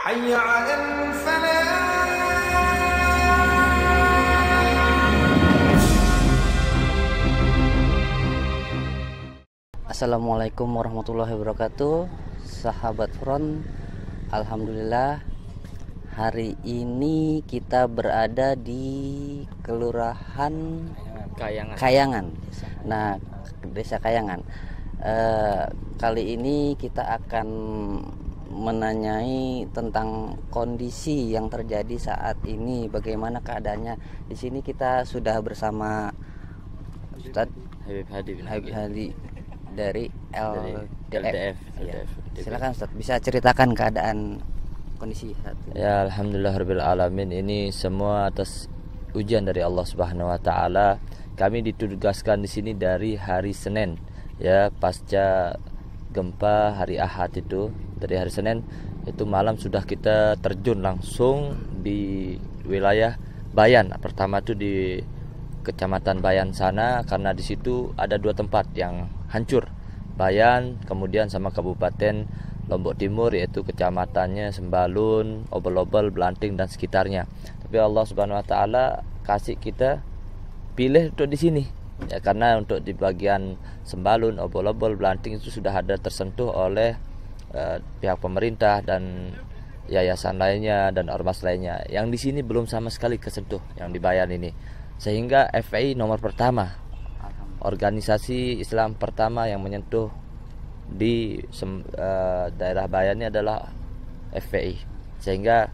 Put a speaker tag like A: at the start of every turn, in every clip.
A: حي على الفلاح.
B: Assalamualaikum warahmatullahi wabarakatuh, sahabat Front. Alhamdulillah, hari ini kita berada di Kelurahan Kayangan. Nah, Desa Kayangan. Kali ini kita akan menanyai tentang kondisi yang terjadi saat ini, bagaimana keadaannya. Di sini kita sudah bersama Ustadz Habib Hadi dari LDF. Ya. Silakan Ustaz, bisa ceritakan keadaan kondisi saat ini.
C: Ya, alhamdulillahirabbil alamin. Ini semua atas ujian dari Allah Subhanahu wa taala. Kami ditugaskan di sini dari hari Senin, ya, pasca gempa hari Ahad itu. Dari hari Senin itu malam sudah kita terjun langsung di wilayah Bayan. Pertama itu di Kecamatan Bayan sana, karena di situ ada dua tempat yang hancur, Bayan kemudian sama Kabupaten Lombok Timur, yaitu kecamatannya Sembalun, Obel-Obel, Belanting dan sekitarnya. Tapi Allah Subhanahu wa taala kasih kita pilih untuk di sini. Ya, karena untuk di bagian Sembalun, Obel-Obel, Belanting itu sudah ada tersentuh oleh pihak pemerintah dan yayasan lainnya dan ormas lainnya. Yang di sini belum sama sekali kesentuh yang di Bayan ini. Sehingga FPI nomor pertama, organisasi Islam pertama yang menyentuh di daerah Bayan ini adalah FPI. Sehingga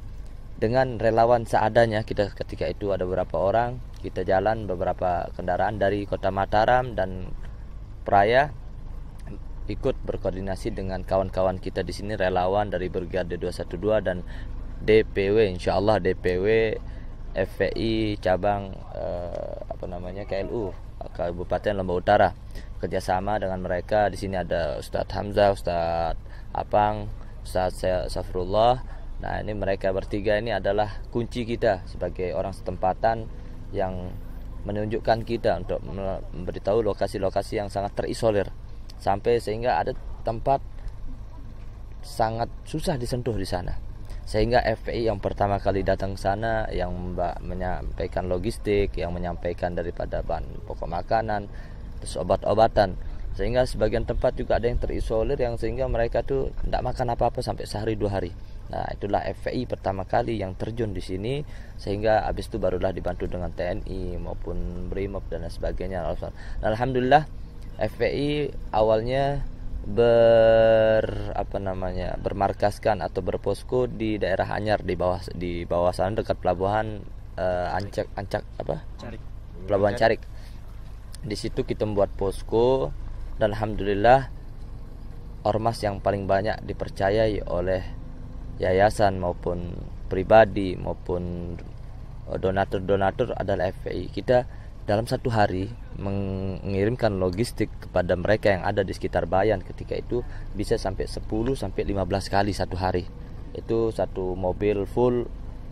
C: dengan relawan seadanya, kita ketika itu ada beberapa orang, kita jalan beberapa kendaraan dari Kota Mataram dan Praya, ikut berkoordinasi dengan kawan-kawan kita di sini, relawan dari Brigade 212 dan DPW, insyaallah DPW FPI cabang KLU Kabupaten Lombok Utara, kerjasama dengan mereka. Di sini ada Ustadz Hamzah, Ustadz Apang, Ustadz Safrullah. Nah, ini mereka bertiga ini adalah kunci kita sebagai orang setempatan yang menunjukkan kita untuk memberitahu lokasi-lokasi yang sangat terisolir, sampai sehingga ada tempat sangat susah disentuh di sana. Sehingga FPI yang pertama kali datang ke sana, yang menyampaikan logistik, yang menyampaikan daripada bahan pokok makanan, terus obat-obatan. Sehingga sebagian tempat juga ada yang terisolir, yang sehingga mereka tuh tidak makan apa-apa sampai sehari 2 hari. Nah, itulah FPI pertama kali yang terjun di sini, sehingga habis itu barulah dibantu dengan TNI maupun BRIMOB dan sebagainya. Alhamdulillah, FPI awalnya bermarkaskan atau berposko di daerah Anyar, di bawah sana dekat pelabuhan Pelabuhan Carik. Di situ kita membuat posko, dan alhamdulillah ormas yang paling banyak dipercayai oleh yayasan maupun pribadi maupun donatur adalah FPI. Kita dalam 1 hari mengirimkan logistik kepada mereka yang ada di sekitar Bayan. Ketika itu bisa sampai 10-15 kali 1 hari. Itu satu mobil full,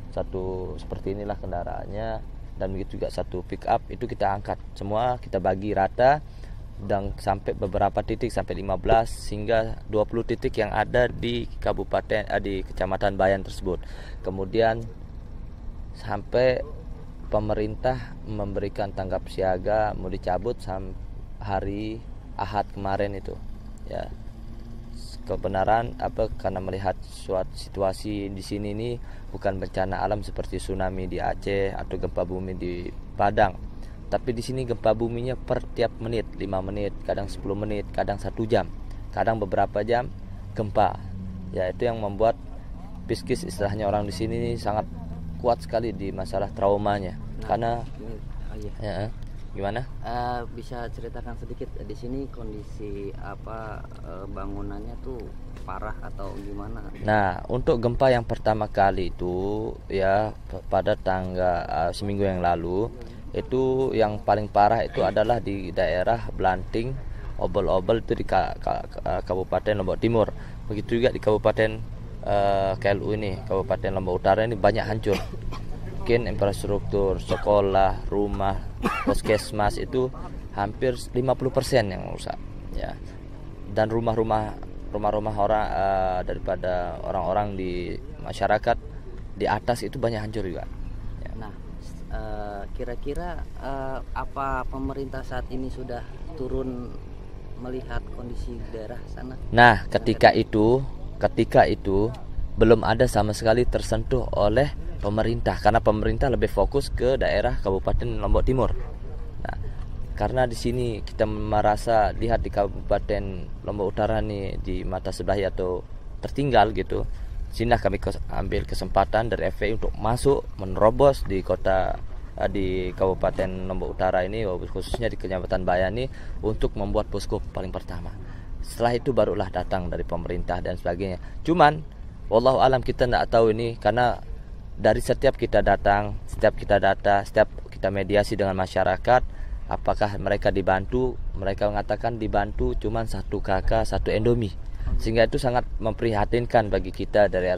C: satu seperti inilah kendaraannya, dan begitu juga satu pick up itu kita angkat. Semua kita bagi rata dan sampai beberapa titik, sampai 15 hingga 20 titik yang ada di di Kecamatan Bayan tersebut. Kemudian sampai pemerintah memberikan tanggap siaga mau dicabut hari Ahad kemarin itu, ya. Kebenaran karena melihat suatu situasi di sini ini bukan bencana alam seperti tsunami di Aceh atau gempa bumi di Padang, tapi di sini gempa buminya per tiap menit, 5 menit, kadang 10 menit, kadang 1 jam, kadang beberapa jam gempa. Ya, itu yang membuat psikis istilahnya orang di sini ini sangat kuat sekali di masalah traumanya. Karena ya, gimana?
B: Bisa ceritakan sedikit di sini kondisi bangunannya tuh parah atau gimana?
C: Nah, untuk gempa yang pertama kali itu, ya, pada seminggu yang lalu, itu yang paling parah itu adalah di daerah Belanting, Obel-Obel, itu di Kabupaten Lombok Timur. Begitu juga di Kabupaten KLU ini, Kabupaten Lombok Utara ini banyak hancur. Mungkin infrastruktur sekolah, rumah, puskesmas itu hampir 50% yang rusak, ya. Dan rumah-rumah rumah-rumah orang, daripada orang-orang di masyarakat di atas itu banyak hancur juga.
B: Nah, kira-kira apa pemerintah saat ini sudah turun melihat kondisi daerah sana?
C: Nah, ketika itu belum ada sama sekali tersentuh oleh pemerintah, karena pemerintah lebih fokus ke daerah Kabupaten Lombok Timur. Nah, karena di sini kita merasa lihat di Kabupaten Lombok Utara nih di mata sebelah atau tertinggal gitu. Sini kami ambil kesempatan dari FPI untuk masuk menerobos di Kabupaten Lombok Utara ini, khususnya di Kecamatan Bayani, untuk membuat posko paling pertama. Setelah itu barulah datang dari pemerintah dan sebagainya. Cuman wallahu alam kita tidak tahu ini, karena dari setiap kita datang, setiap kita mediasi dengan masyarakat, apakah mereka dibantu? Mereka mengatakan dibantu cuman 1 KK 1 Indomie. Sehingga itu sangat memprihatinkan bagi kita dari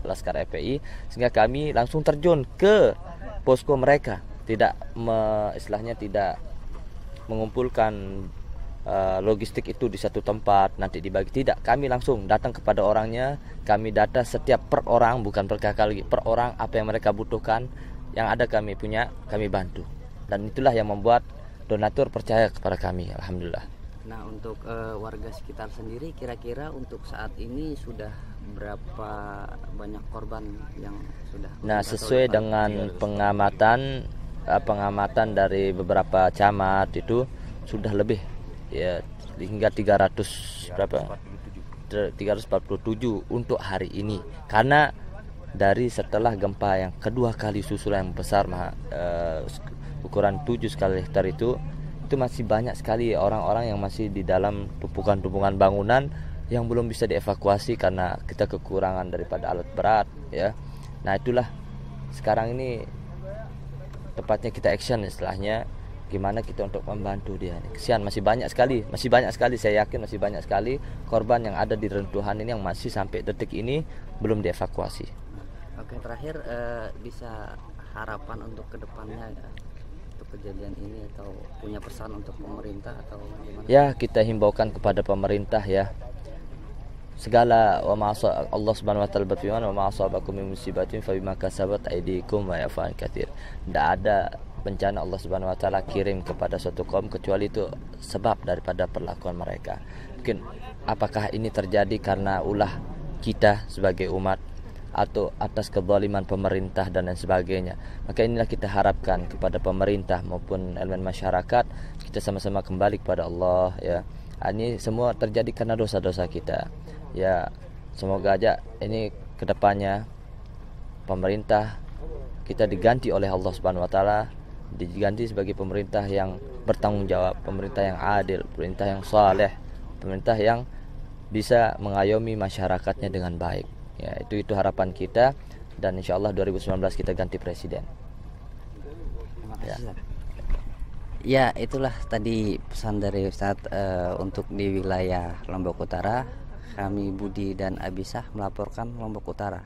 C: Laskar FPI, sehingga kami langsung terjun ke posko mereka, tidak mengumpulkan logistik itu di satu tempat nanti dibagi, tidak, kami langsung datang kepada orangnya, kami data setiap per orang, bukan per kakak lagi, per orang apa yang mereka butuhkan, yang ada kami punya, kami bantu, dan itulah yang membuat donatur percaya kepada kami, alhamdulillah.
B: Nah, untuk warga sekitar sendiri, kira-kira untuk saat ini sudah berapa banyak korban yang sudah?
C: Nah, sesuai dengan pengamatan dari beberapa camat itu sudah lebih, ya, hingga 347 untuk hari ini, karena dari setelah gempa yang kedua kali susulan yang besar ukuran 7 skala Richter itu masih banyak sekali orang-orang yang masih di dalam tumpukan-tumpukan bangunan yang belum bisa dievakuasi karena kita kekurangan daripada alat berat, ya. Nah, itulah sekarang ini tepatnya kita action istilahnya, gimana kita untuk membantu dia. Kesian, masih banyak sekali, saya yakin masih banyak sekali korban yang ada di reruntuhan ini yang masih sampai detik ini belum dievakuasi.
B: Oke, terakhir bisa harapan untuk kedepannya untuk kejadian ini, atau punya pesan untuk pemerintah atau gimana?
C: Ya, kita himbaukan kepada pemerintah, ya, segala Allah Subhanahu wa taala berfirman, wa ma asabakum min musibatin fa bima kasabat aydikum wa ya'fu an katsir. Tidak ada bencana Allah Subhanahu wa taala kirim kepada suatu kaum kecuali itu sebab daripada perlakuan mereka. Mungkin apakah ini terjadi karena ulah kita sebagai umat atau atas kezaliman pemerintah dan lain sebagainya. Maka inilah kita harapkan kepada pemerintah maupun elemen masyarakat, kita sama-sama kembali kepada Allah, ya. Ini semua terjadi karena dosa-dosa kita. Ya, semoga aja ini kedepannya pemerintah kita diganti oleh Allah Subhanahu wa taala, diganti sebagai pemerintah yang bertanggung jawab, pemerintah yang adil, pemerintah yang saleh, pemerintah yang bisa mengayomi masyarakatnya dengan baik. Ya, itu harapan kita, dan insyaallah 2019 kita ganti presiden.
B: Terima kasih. Ya, itulah tadi pesan dari Ustadz untuk di wilayah Lombok Utara. Kami Budi dan Abisah melaporkan Lombok Utara.